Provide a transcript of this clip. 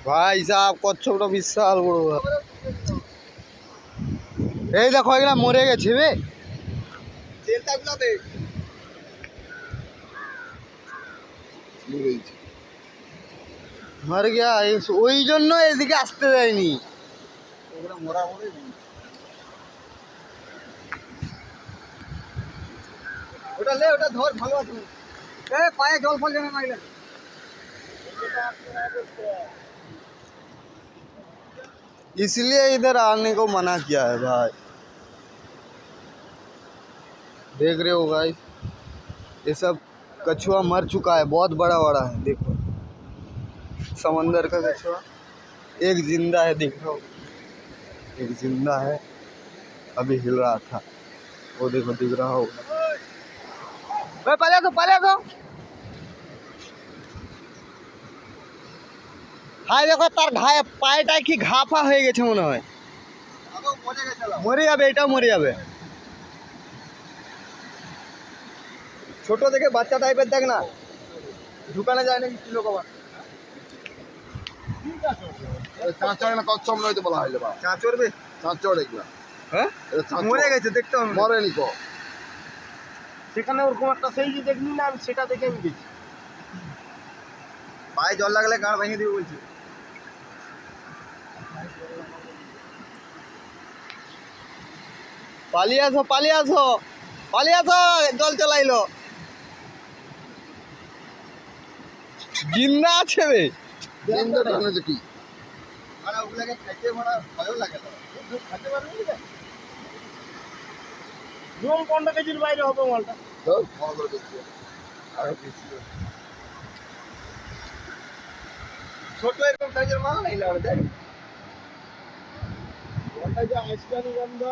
ভাই সাহেব কচ্ছপটা বিশাল বড়। এই দেখো এগুলা মরে গেছে বে। মর গিয়া, ওই জন্য এদিকে আসতে দেয়নি। ওটা লে, ওটা ধর, ভালো আছে। পায়ে জল ফল জমে মাইলে। इसलिए इधर आने को मना किया है भाई। देख रहे हो गाइस, ये सब कछुआ मर चुका है, बहुत बड़ा बड़ा है। देखो समंदर का कछुआ, एक जिंदा है, देख रहे हो, एक जिंदा है, अभी हिल रहा था, वो देखो दिख रहा हो। पले तो हाय देखो तार घाय पायटा की घाफा হয়ে গেছে মনে হয়। মরে যাবে, এটাও মরে যাবে। ছোট দেখে বাচ্চা টাইপের দেখ না, দোকানে যায় নাকি কিলো কবার। চাঁচড় না কচ্ছপ নয়তো বলা হয় বা চাঁচড় বে, চাঁচড় এগুলা। হ্যাঁ মরে গেছে, দেখতে হবে। মরেনি কো সেখানে ওরকম একটা সেই যে দেখলি না, আমি সেটা দেখে আমি গেছি। পায়ে জল লাগলে গাঁড় ভেঙে দিবে বলছি। পালিয়ে আসো, পালিয়ে আসো, পালিয়ে আসো, জল চালাইলো। জিন্দা আছে বে। জিন্দা টানে যে কি আর ওগুলাকে খাইতে বড় ভালো লাগে না। খেতে পারবি না। রুম 15 কেজির বাইরে হবে মালটা। তো ভালো দেখতে আর বেশি ছোট এরকম সাইজের মাল নাই লাগে দেখ। ওটা যে আইসক্রিম গন্ধ।